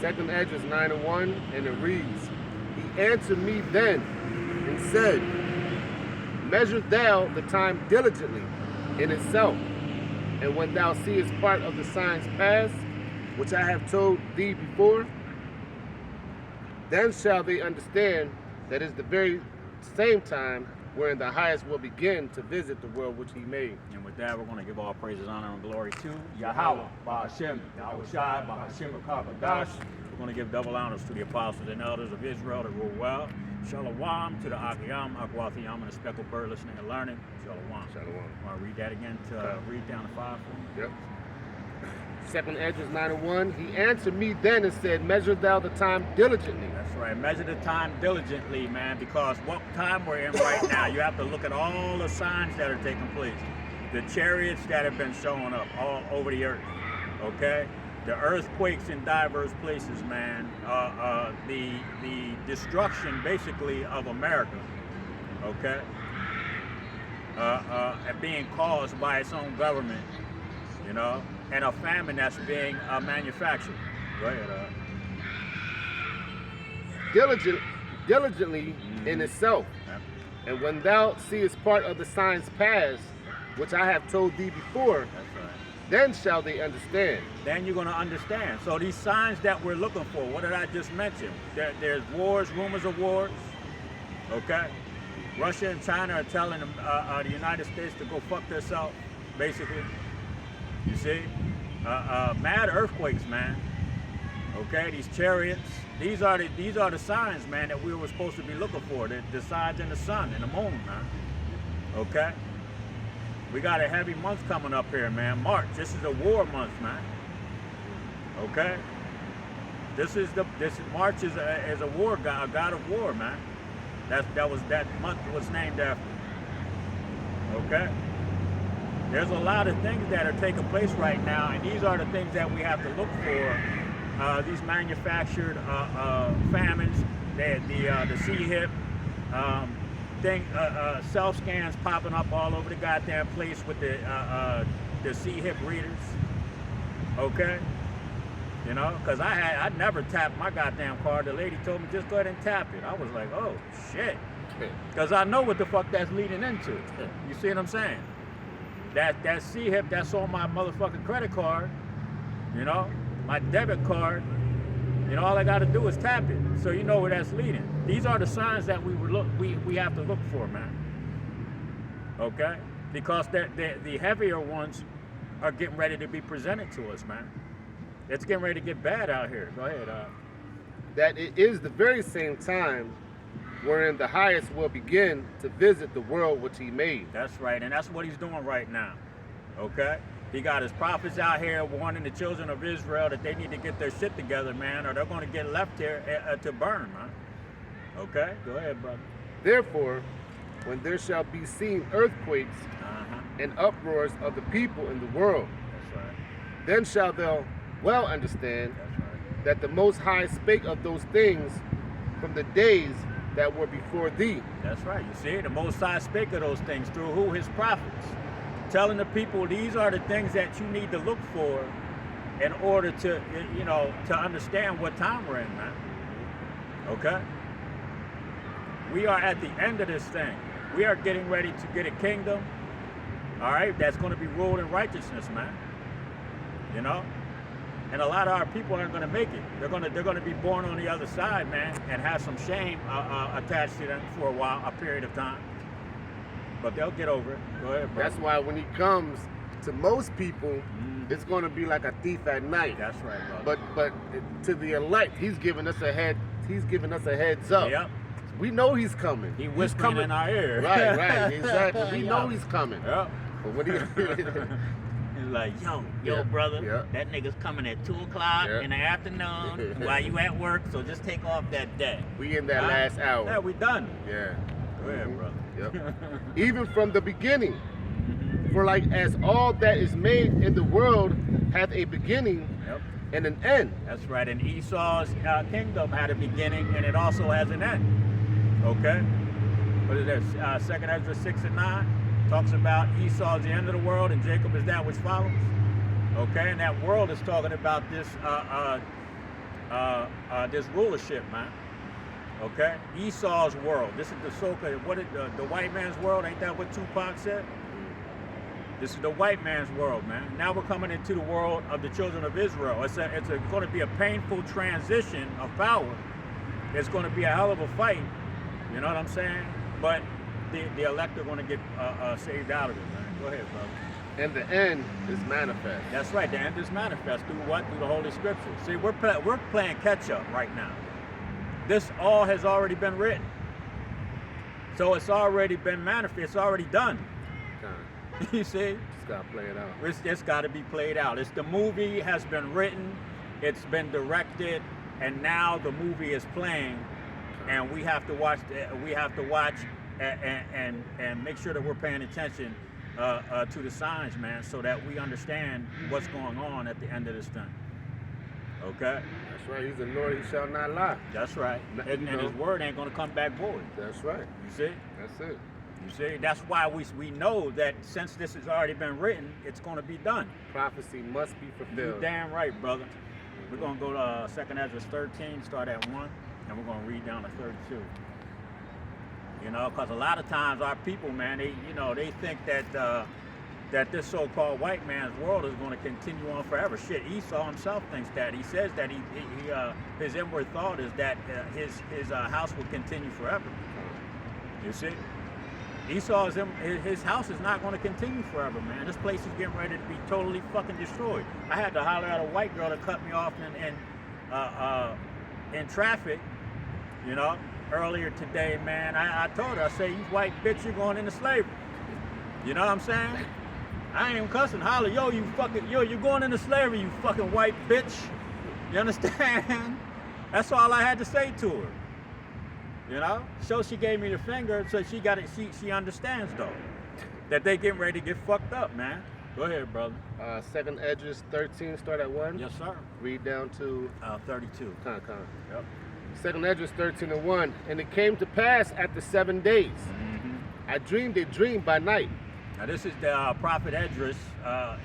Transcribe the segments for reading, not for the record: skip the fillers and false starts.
Second Esdras 9:1, and it reads, He answered me then and said, Measure thou the time diligently in itself, and when thou seest part of the signs past, which I have told thee before, then shall they understand that is the very same time wherein the highest will begin to visit the world which he made. And with that, we're going to give all praises, honor, and glory to Yahweh, Ba'Hashem, Yahweh Shai, Ba'Hashem, Kabadash. We're going to give double honors to the apostles and elders of Israel that rule well. Shalom to the Akiyam, Akwatiyam, and the speckled bird listening and learning. Shalom. Shalom. Want to read that again to read down to 5 for me? Yep. Second Esdras 9:1, He answered me then and said, Measure thou the time diligently. That's right. Measure the time diligently, man, because what time we're in right now, you have to look at all the signs that are taking place. The chariots that have been showing up all over the earth, okay? The earthquakes in diverse places, man. The destruction, basically, of America, okay? Being caused by its own government, you know? And a famine that's being manufactured. Go ahead. Diligently in itself. Yep. And when thou seest part of the signs past, which I have told thee before, That's right. then shall they understand. Then you're going to understand. So these signs that we're looking for, what did I just mention? There's wars, rumors of wars, okay? Russia and China are telling the United States to go fuck themselves, basically. You see? Mad earthquakes, man. Okay, these chariots. These are the signs, man, that we were supposed to be looking for. The signs in the sun and the moon, man. Okay? We got a heavy month coming up here, man. March. This is a war month, man. Okay? March is a war god, a god of war, man. That month was named after. Okay? There's a lot of things that are taking place right now, and these are the things that we have to look for. These manufactured famines, the C-hip self scans popping up all over the goddamn place with the C-hip readers. Okay, you know, because I never tapped my goddamn card. The lady told me just go ahead and tap it. I was like, oh shit, because I know what the fuck that's leading into. You see what I'm saying? That C-hip that's on my motherfucking credit card, you know, my debit card, you know, all I got to do is tap it, so you know where that's leading. These are the signs that we have to look for, man. Okay, because the heavier ones are getting ready to be presented to us, man. It's getting ready to get bad out here. Go ahead. That it is the very same time wherein the highest will begin to visit the world which he made. That's right, and that's what he's doing right now. Okay? He got his prophets out here warning the children of Israel that they need to get their shit together, man, or they're going to get left here to burn, man. Okay? Go ahead, brother. Therefore, when there shall be seen earthquakes and uproars of the people in the world, That's right. then shall thou well understand That's right. that the Most High spake of those things from the days that were before thee. That's right. You see, the Most High spake of those things through who? His prophets. Telling the people these are the things that you need to look for in order to, you know, to understand what time we're in, man. Okay? We are at the end of this thing. We are getting ready to get a kingdom, all right, that's going to be ruled in righteousness, man. You know? And a lot of our people aren't going to make it. They're going to be born on the other side, man, and have some shame attached to them for a while, a period of time. But they'll get over it. Go ahead, bro. That's why when he comes to most people, it's going to be like a thief at night. That's right, brother. But to the elect, he's giving us a heads up. Yep. We know he's coming. He's whispering in our ear. Right, exactly. We know he's coming. Yep. But when He's like, yo, brother, that nigga's coming at 2 o'clock in the afternoon while you at work, so just take off that day. We in that last hour. Yeah, we done. Yeah. Go ahead, brother. Yep. Even from the beginning. For like as all that is made in the world hath a beginning and an end. That's right. And Esau's kingdom had a beginning and it also has an end. Okay? What is that? 2nd Esdras 6 and 9 talks about Esau's the end of the world and Jacob is that which follows. Okay? And that world is talking about this this rulership, man. Okay, Esau's world. This is the so-called the white man's world. Ain't that what Tupac said? This is the white man's world, man. Now we're coming into the world of the children of Israel. It's going to be a painful transition of power. It's going to be a hell of a fight. You know what I'm saying? But the elect are going to get saved out of it, man. Go ahead, brother. And the end is manifest. That's right. The end is manifest through what? Through the Holy Scriptures. See, we're playing catch up right now. This all has already been written, so it's already been manifest. It's already done. You see? It's got to play it out. It's got to be played out. The movie has been written, it's been directed, and now the movie is playing, and we have to watch. And make sure that we're paying attention to the signs, man, so that we understand what's going on at the end of this thing. Okay? That's right. He's the Lord, he shall not lie. That's right. And his word ain't going to come back void. That's right. You see? That's it. You see? That's why we know that since this has already been written, it's going to be done. Prophecy must be fulfilled. You're damn right, brother. We're going to go to 2 Esdras 13, start at 1, and we're going to read down to 32. You know, because a lot of times our people, man, they think that that this so-called white man's world is going to continue on forever. Shit, Esau himself thinks that. He says that his inward thought is that his house will continue forever. You see, his house is not going to continue forever, man. This place is getting ready to be totally fucking destroyed. I had to holler at a white girl to cut me off in traffic, you know, earlier today, man. I told her, I said, you white bitch, you're going into slavery. You know what I'm saying? I ain't even cussing, holler, you're going into slavery, you fucking white bitch. You understand? That's all I had to say to her. You know? So she gave me the finger, so she got it. She understands though that they getting ready to get fucked up, man. Go ahead, brother. 2 Esdras 13, start at 1. Yes, sir. Read down to 32. Con. Yep. 2 Esdras 13 and 1. And it came to pass after 7 days. Mm-hmm. I dreamed a dream by night. Now this is the prophet Esdras.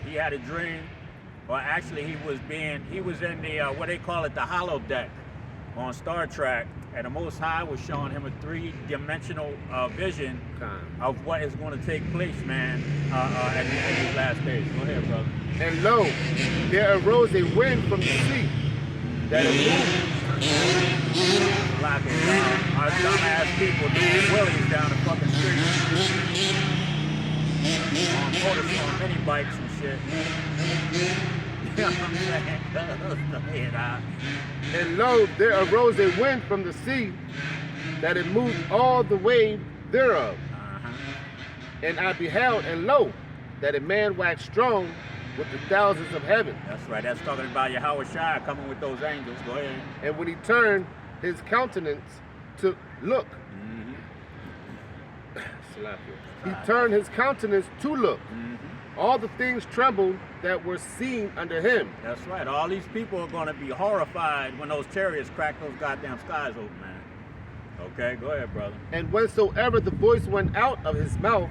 He had a dream, or actually he was in the what they call it, the holodeck on Star Trek, and the Most High was showing him a 3-dimensional vision of what is going to take place, man, at the end of these last days. Go ahead, brother. And lo, there arose a wind from the sea that it moved. Like our dumbass people doing willies down the fucking street. On mini bikes and shit. You know what I'm saying? And lo, there arose a wind from the sea that it moved all the wave thereof. And I beheld, and lo, that a man waxed strong with the thousands of heaven. That's right. That's talking about Yahweh Shai coming with those angels. Go ahead. And when he turned his countenance to look, he turned his countenance to look. All the things trembled that were seen under him. That's right. All these people are going to be horrified when those chariots crack those goddamn skies open, man. Okay, go ahead, brother. And whensoever the voice went out of his mouth,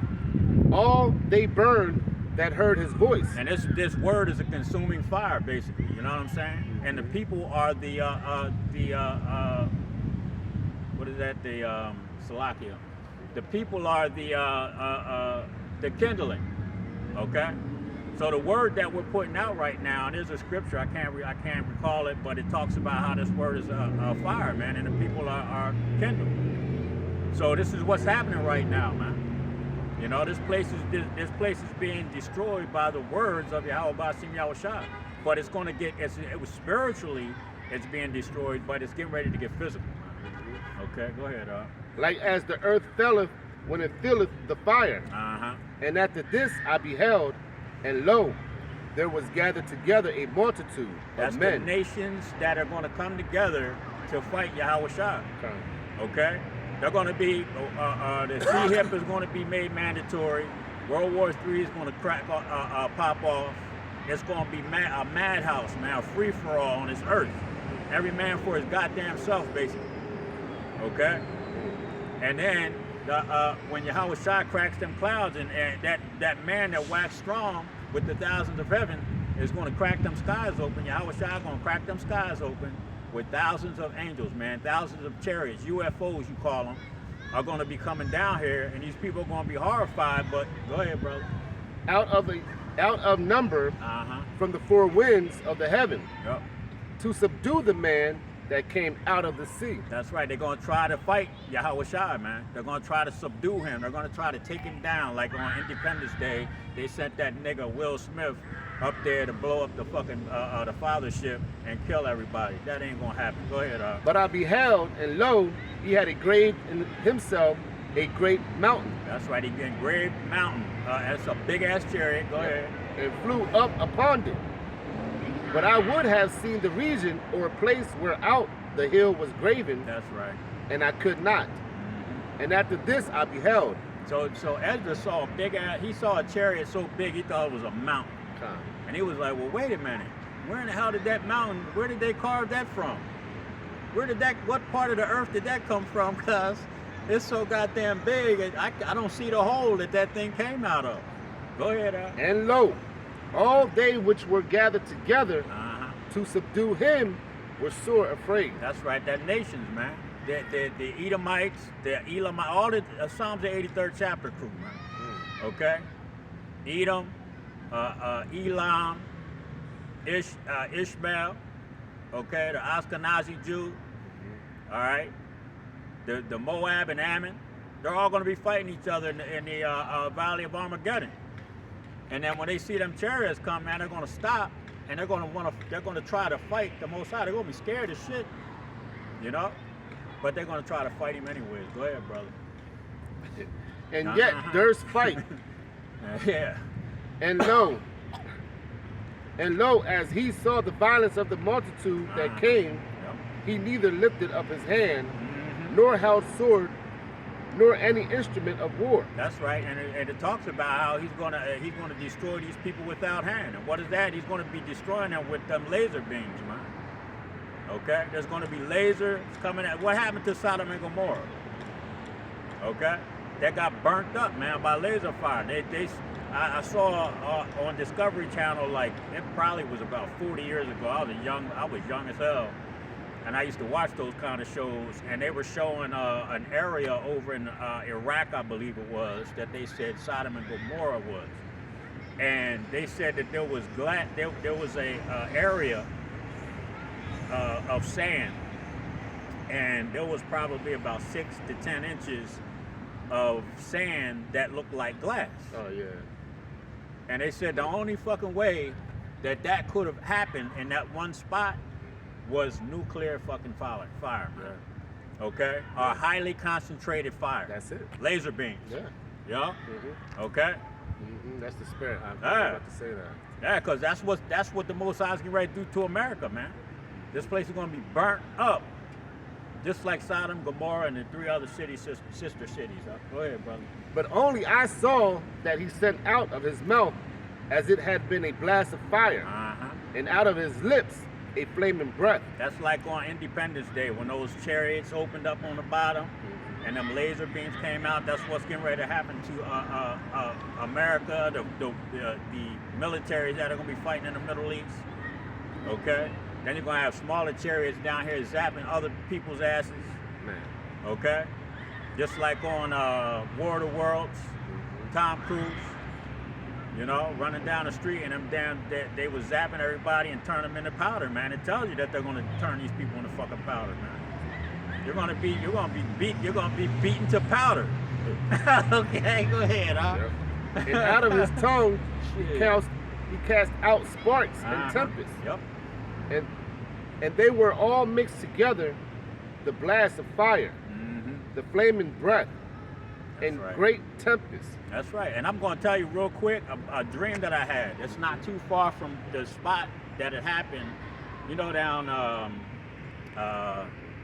all they burned that heard his voice. And this word is a consuming fire, basically. You know what I'm saying? And the people are the what is that? The Salakia. The people are the kindling. Okay, so the word that we're putting out right now, and there's a scripture I can't recall it, but it talks about how this word is a fire, man, and the people are kindled. So this is what's happening right now, man. You know, this place is being destroyed by the words of Yahweh Ba'asim Yahweh Shai. But it's going to it was spiritually, it's being destroyed, but it's getting ready to get physical. Okay, go ahead. Like as the earth felleth when it filleth the fire. And after this I beheld, and lo, there was gathered together a multitude of men. That's the nations that are going to come together to fight Yahweh Shai. Okay? They're going to be, the C-HIP is going to be made mandatory. World War III is going to pop off. It's going to be a madhouse, man, a free-for-all on this earth. Every man for his goddamn self, basically. Okay? And then, when Yahweh Shai cracks them clouds, and that man that waxed strong with the thousands of heaven is going to crack them skies open. Yahweh Shai is going to crack them skies open, with thousands of angels, man, thousands of chariots, UFOs you call them, are going to be coming down here, and these people are going to be horrified. But go ahead, brother. Out of number Uh-huh. from the four winds of the heaven Yep. to subdue the man that came out of the sea. That's right. They're going to try to fight Yahweh Shai, man. They're going to try to subdue him. They're going to try to take him down. Like on Independence Day, they sent that nigga Will Smith up there to blow up the fucking the fathership and kill everybody. That ain't going to happen. Go ahead, But I beheld, and lo, he had engraved in himself a great mountain, That's right. He engraved mountain. That's a big ass chariot. Go ahead. and flew up upon it. But I would have seen the region or place whereout the hill was graven, That's right. and I could not. And after this I beheld. So Ezra saw a big ass. He saw a chariot so big he thought it was a mountain. And he was like, well, wait a minute. Where in the hell did that mountain, where did they carve that from? What part of the earth did that come from? Because it's so goddamn big, I don't see the hole that thing came out of. Go ahead, And lo, all they which were gathered together Uh-huh. to subdue him were sore afraid. That's right, that nations, man. The Edomites, the Elamites, all the Psalms, the 83rd chapter crew, man. Okay? Edom, Elam, Ishmael, okay, the Ashkenazi Jew, all right, the Moab and Ammon, they're all going to be fighting each other in the Valley of Armageddon. And then when they see them chariots come, man, they're going to stop, and they're going to try to fight the Most High. They're going to be scared as shit, you know, but they're going to try to fight him anyways. Go ahead, brother. And yet there's fight. Yeah. And lo, as he saw the violence of the multitude that came, Yep. he neither lifted up his hand, nor held sword, nor any instrument of war. That's right, and it talks about how he's gonna destroy these people without hand. And what is that? He's gonna be destroying them with them laser beams, man. Okay, there's gonna be lasers coming at. What happened to Sodom and Gomorrah? Okay, that got burnt up, man, by laser fire. I saw on Discovery Channel, like it probably was about 40 years ago. I was young as hell. And I used to watch those kind of shows, and they were showing an area over in Iraq, I believe it was, that they said Sodom and Gomorrah was. And they said that there was a area of sand, and there was probably about 6 to 10 inches of sand that looked like glass. Oh yeah. And they said the only fucking way that could have happened in that one spot was nuclear fucking fire, man. Okay? Or highly concentrated fire. That's it. Laser beams. Yeah. Yeah? Mm-hmm. Okay? Mm-hmm. That's the spirit. I'm Yeah. about to say that. Yeah, because that's what the Most High is getting ready to do to America, man. This place is going to be burnt up. Just like Sodom, Gomorrah, and the 3 other cities, sister cities. Go ahead, brother. But only I saw that he sent out of his mouth as it had been a blast of fire, Uh-huh. and out of his lips a flaming breath. That's like on Independence Day when those chariots opened up on the bottom and them laser beams came out. That's what's getting ready to happen to America, the militaries that are going to be fighting in the Middle East. Okay? Then you're going to have smaller chariots down here zapping other people's asses. Man. Okay? Just like on War of the Worlds, Tom Cruise, you know, running down the street and they was zapping everybody and turn them into powder, man. It tells you that they're gonna turn these people into fucking powder, man. You're gonna be beaten to powder. Okay, go ahead, huh? Yep. And out of his tongue he cast out sparks and tempests. Yep. And they were all mixed together, the blast of fire, the flaming breath, and right. great tempest. That's right. And I'm going to tell you real quick a dream that I had. It's not too far from the spot that it happened. You know, down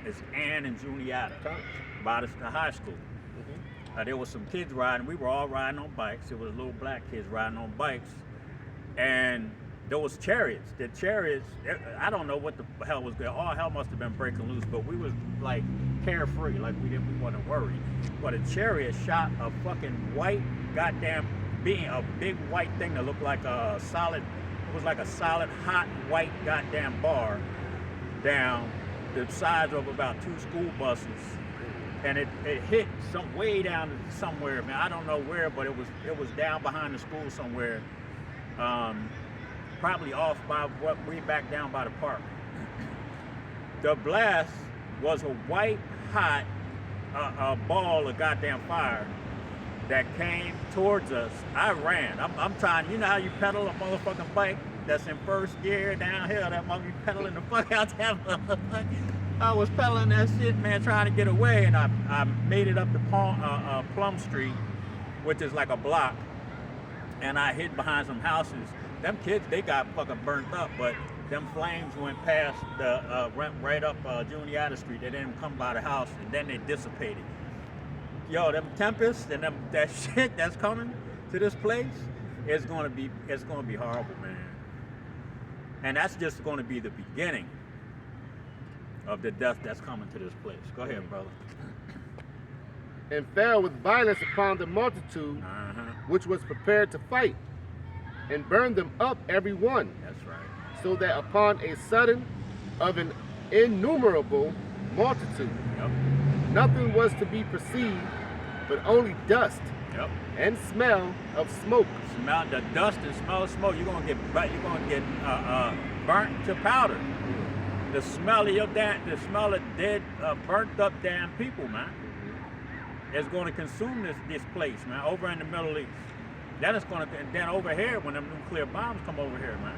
it's Ann and Juniata, by the high school. There was some kids riding. We were all riding on bikes. It was little black kids riding on bikes, and there was chariots. The chariots, I don't know what the hell was going. All hell must have been breaking loose, but we was like carefree, like we wasn't worried. But a chariot shot a fucking white goddamn being, a big white thing that looked like a solid. It was like a solid hot white goddamn bar down the size of about 2 school buses, and it hit some way down somewhere, man. I don't know where, but it was down behind the school somewhere, probably off by way back down by the park. The blast was a white hot ball of goddamn fire that came towards us. I ran. I'm trying. You know how you pedal a motherfucking bike that's in first gear downhill? That motherfucker pedaling the fuck out that motherfucker. I was pedaling that shit, man, trying to get away, and I made it up to Plum Street, which is like a block, and I hid behind some houses. Them kids, they got fucking burnt up, but them flames went past went right up Juniata Street. They didn't come by the house, and then they dissipated. Yo, them tempests and that shit that's coming to this place, it's gonna be horrible, man. And that's just gonna be the beginning of the death that's coming to this place. Go ahead, brother. And fell with violence upon the multitude, which was prepared to fight, and burned them up every one. That's right. So that upon a sudden of an innumerable multitude, nothing was to be perceived, but only dust and smell of smoke. Smell the dust and smell of smoke. You're gonna get burnt to powder. The smell of the smell of dead, burnt up damn people, man, is going to consume this place, man. Over in the Middle East, then over here when them nuclear bombs come over here, man.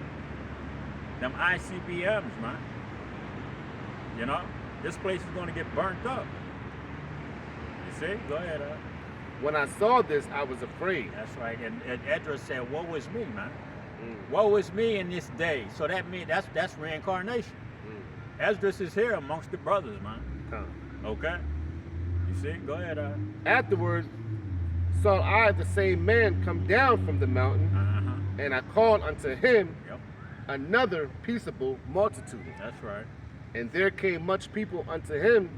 Them ICBMs, man. You know, this place is going to get burnt up. You see? Go ahead. When I saw this, I was afraid. That's right. And Esdras said, "Woe is me, man. Woe is me in this day." So that means that's reincarnation. Esdras is here amongst the brothers, man. Okay? You see? Go ahead. Afterwards, saw I the same man come down from the mountain, and I called unto him another peaceable multitude. That's right. And there came much people unto him,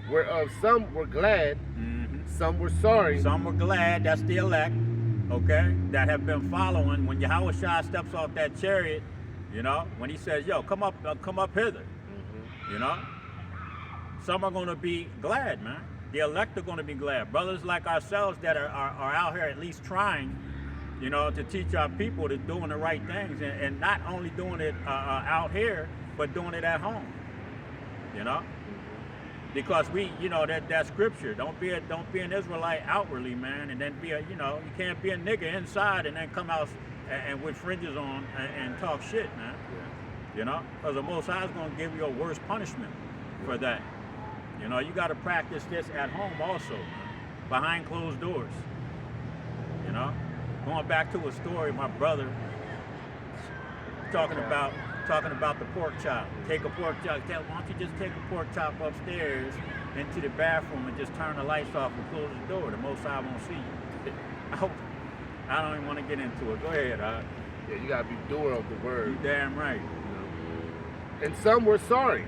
whereof some were glad, some were sorry. Some were glad. That's the elect, okay, that have been following. When Yahweh Shai steps off that chariot, you know, when he says, "Yo, come up hither," you know, some are going to be glad, man. The elect are going to be glad. Brothers like ourselves that are out here at least trying, you know, to teach our people to doing the right things, and not only doing it out here, but doing it at home, you know, because we, you know, that scripture, don't be an Israelite outwardly, man, and then you can't be a nigga inside and then come out and with fringes on and talk shit, man. You know, because the Most High is going to give you a worse punishment for that. You know, you got to practice this at home also, man, behind closed doors. You know, going back to a story, my brother talking about the pork chop. Take a pork chop. Why don't you just take a pork chop upstairs into the bathroom and just turn the lights off and close the door? The Most High won't see you. I don't even want to get into it. Go ahead. Yeah, you got to be doer of the word. You damn right. And some were sorry.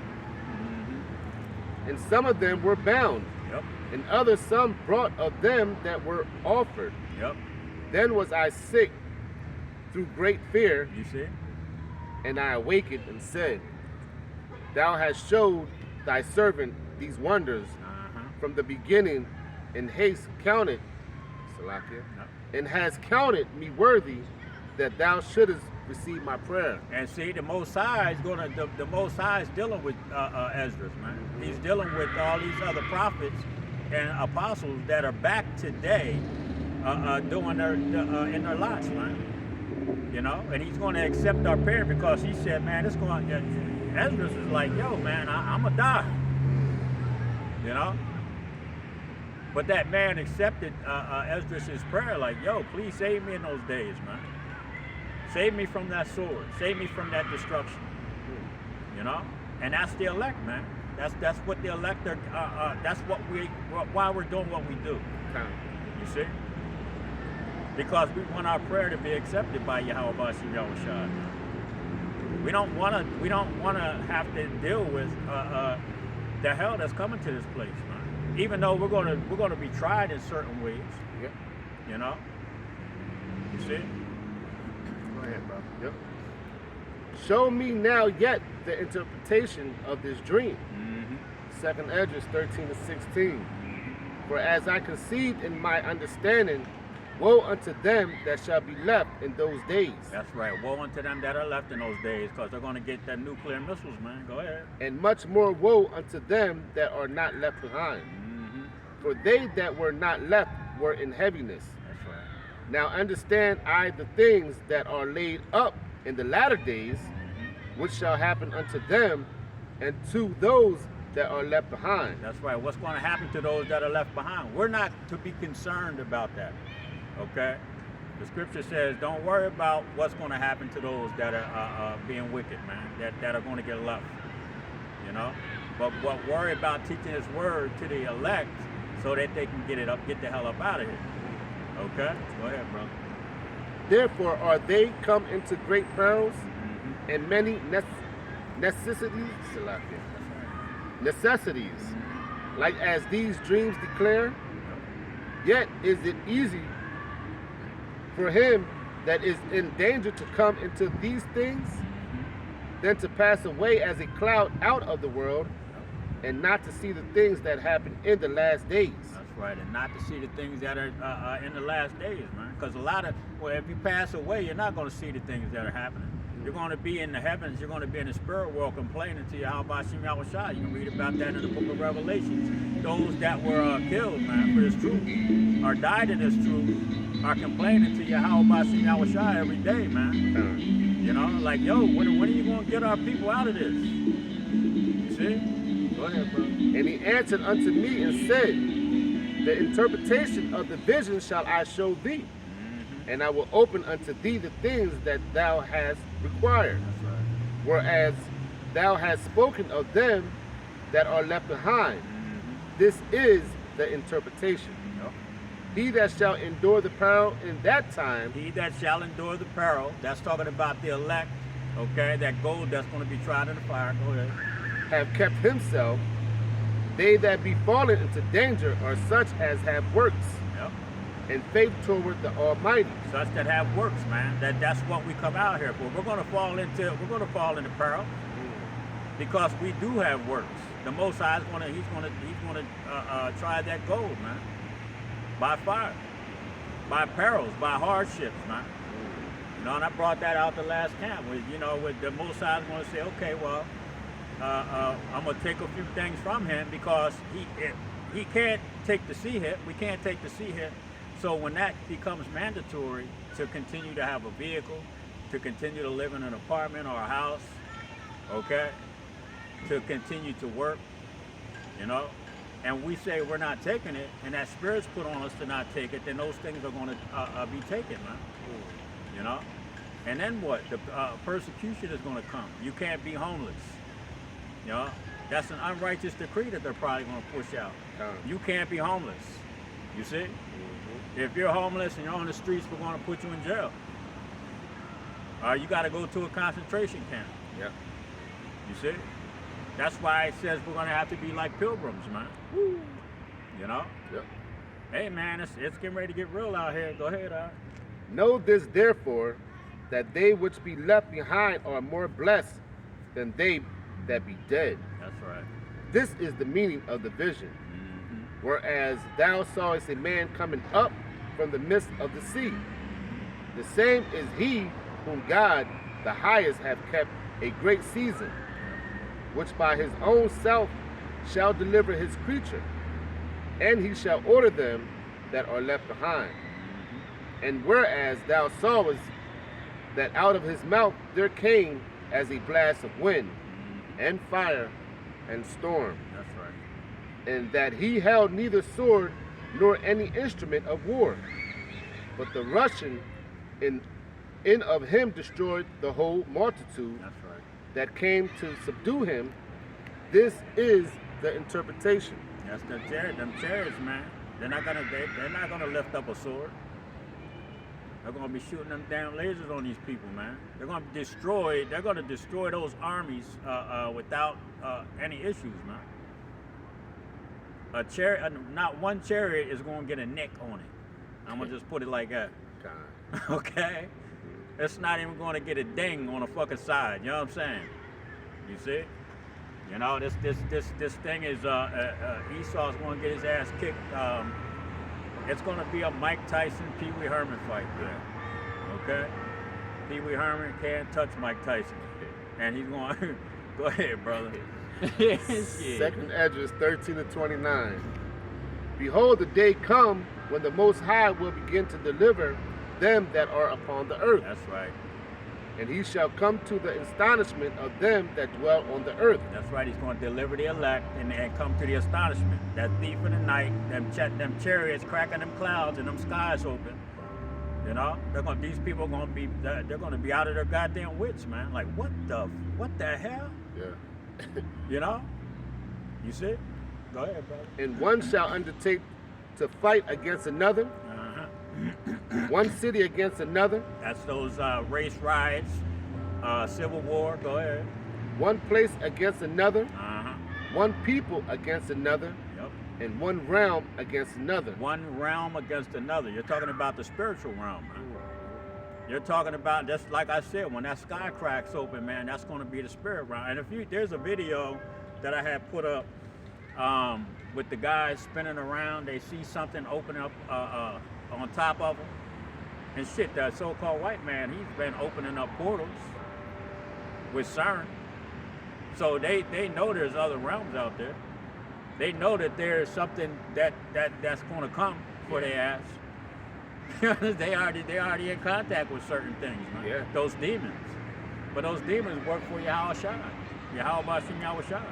And some of them were bound. And others some brought of them that were offered. Then was I sick through great fear. You see? And I awakened and said, Thou hast showed thy servant these wonders from the beginning, and hast counted, Salakia, and hast counted me worthy that thou shouldest receive my prayer. And see, the Most High is the Most High is dealing with Esdras, man. He's dealing with all these other prophets and apostles that are back today doing in their lots, man. You know, and he's going to accept our prayer because he said, man, Esdras is like, yo, man, I'm going to die. You know? But that man accepted Esdras' prayer like, yo, please save me in those days, man. Save me from that sword. Save me from that destruction. You know? And that's the elect, man. That's what the elect are, that's why we're doing what we do. You see? Because we want our prayer to be accepted by Yahweh Bashir Yahushua. We don't want to have to deal with the hell that's coming to this place, man. Even though we're going to be tried in certain ways. Yep. You know? You see? Go ahead, bro. Yep. Show me now yet the interpretation of this dream. Second Esdras 13-16. For as I conceived in my understanding, woe unto them that shall be left in those days. That's right. Woe unto them that are left in those days, because they're going to get them nuclear missiles, man. Go ahead. And much more woe unto them that are not left behind. Mm-hmm. For they that were not left were in heaviness. That's right. Now understand I the things that are laid up in the latter days, which shall happen unto them and to those that are left behind. That's right. What's going to happen to those that are left behind? We're not to be concerned about that. Okay? The scripture says, don't worry about what's going to happen to those that are being wicked, man, that are going to get left. You know? But worry about teaching his word to the elect so that they can get the hell up out of here. Okay? Go ahead, brother. Therefore are they come into great perils and many necessities, like as these dreams declare. Yet is it easy for him that is in danger to come into these things than to pass away as a cloud out of the world and not to see the things that happen in the last days. That's right, and not to see the things that are in the last days, man. Because if you pass away, you're not going to see the things that are happening. You're going to be in the heavens, you're going to be in the spirit world complaining to Yahweh Shem Shai. You can read about that in the book of Revelations. Those that were killed, man, for this truth, or died in this truth, are complaining to Yahweh Shem Shai every day, man. You know, like, yo, when are you going to get our people out of this? See? Go ahead, bro. And he answered unto me and said, the interpretation of the vision shall I show thee. And I will open unto thee the things that thou hast required. That's right. Whereas thou hast spoken of them that are left behind. This is the interpretation. Yep. He that shall endure the peril in that time. He that shall endure the peril, that's talking about the elect, okay, that gold that's going to be tried in the fire. Go ahead. Have kept himself. They that be fallen into danger are such as have works. Yep. And faith toward the Almighty. Such that have works, man. That's what we come out here for. We're gonna fall into peril because we do have works. The Most High he's gonna try that gold, man. By fire, by perils, by hardships, man. You know, and I brought that out the last camp. With the Most High is gonna say, okay, well, I'm gonna take a few things from him because he can't take the sea hit. We can't take the sea hit. So when that becomes mandatory to continue to have a vehicle, to continue to live in an apartment or a house, okay, to continue to work, and we say we're not taking it, and that spirit's put on us to not take it, then those things are going to be taken, man. And then what? The persecution is going to come. You can't be homeless. That's an unrighteous decree that they're probably going to push out. You can't be homeless. You see? If you're homeless and you're on the streets, we're going to put you in jail. You got to go to a concentration camp. Yep. You see? That's why it says we're going to have to be like pilgrims, man. Woo. Yep. Hey, man, it's getting ready to get real out here. Go ahead, Know this, therefore, that they which be left behind are more blessed than they that be dead. That's right. This is the meaning of the vision. Whereas thou sawest a man coming up from the midst of the sea. The same is he whom God, the highest, hath kept a great season, which by his own self shall deliver his creature, and he shall order them that are left behind. And whereas thou sawest that out of his mouth there came as a blast of wind, and fire, and storm. That's right. And that he held neither sword nor any instrument of war, but the rushing in of him destroyed the whole multitude. That's right. That came to subdue him. This is the interpretation. That's them chariots, man. They're not gonna lift up a sword. They're gonna be shooting them damn lasers on these people, man. They're gonna destroy those armies without any issues, man. A chariot, not one chariot is gonna get a nick on it. I'm gonna just put it like that. Okay? It's not even gonna get a ding on a fucking side. You know what I'm saying? You see? You know, this thing is Esau's going to get his ass kicked. It's going to be a Mike Tyson Pee Wee Herman fight there. Okay, Pee Wee Herman can't touch Mike Tyson, and he's going. Go ahead, brother. Second Esdras 13-29. Behold, the day come when the Most High will begin to deliver them that are upon the earth. That's right. And he shall come to the astonishment of them that dwell on the earth. That's right. He's going to deliver the elect and come to the astonishment. That thief in the night, them chariots cracking them clouds and them skies open. You know, these people are going to be, they're going to be out of their goddamn wits, man. Like, what the hell? Yeah. You know? You see? Go ahead, brother. And one shall undertake to fight against another. One city against another. That's those race riots, civil war. Go ahead. One place against another. Uh-huh. One people against another. Yep. And one realm against another. One realm against another. You're talking about the spiritual realm, man. You're talking about, just like I said, when that sky cracks open, man, that's going to be the spirit realm. And there's a video that I had put up with the guys spinning around. They see something open up on top of them. And shit, that so-called white man, he's been opening up portals with CERN. So they know there's other realms out there. They know that there's something that's going to come for their ass. they already in contact with certain things, man. Yeah. Those demons. But those demons work for Yahweh Shai. Yahweh Shai.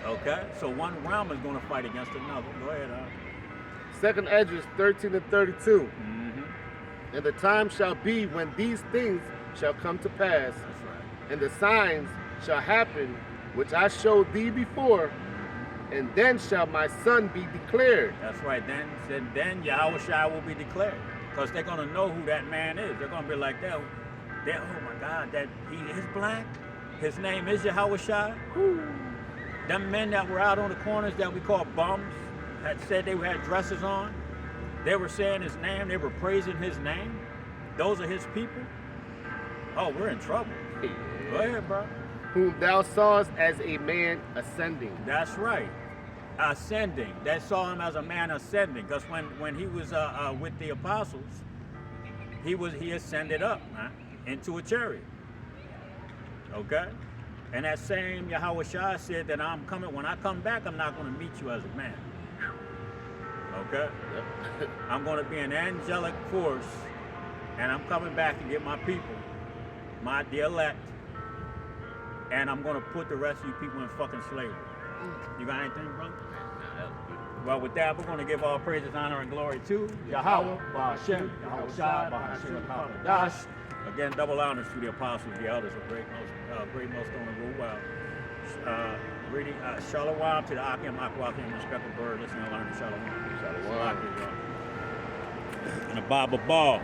Okay? So one realm is going to fight against another. Go ahead, Second Esdras 13-32. Mm-hmm. And the time shall be when these things shall come to pass, That's right. and the signs shall happen which I showed thee before, and then shall my son be declared. That's right. Then Yahweh Shai will be declared, because they're going to know who that man is. They're going to be like, oh my God, that he is black. His name is Yahweh Shai. Them men that were out on the corners that we call bums had said they had dresses on. They were saying his name. They were praising his name. Those are his people. Oh, we're in trouble. Yeah. Go ahead, bro. Whom thou sawest as a man ascending. That's right. Ascending. They saw him as a man ascending, because when he was with the apostles, he ascended up, man, into a chariot. Okay? And that same Yahweh Shai said that when I come back, I'm not going to meet you as a man. Okay? Yep. I'm going to be an angelic force, and I'm coming back to get my people, the elect, and I'm going to put the rest of you people in fucking slavery. You got anything, brother? Well, with that, we're going to give all praises, honor, and glory to Yahweh, Ba'ashem, Yahweh Shai, Ba'ashem, Dash. Again, double honors to the apostles, the elders of great most on the rule well. Reading Shalom to the Akim, Akwakim, respectful bird, listening and learning. Shalom. Shalom. And a Baba Ball.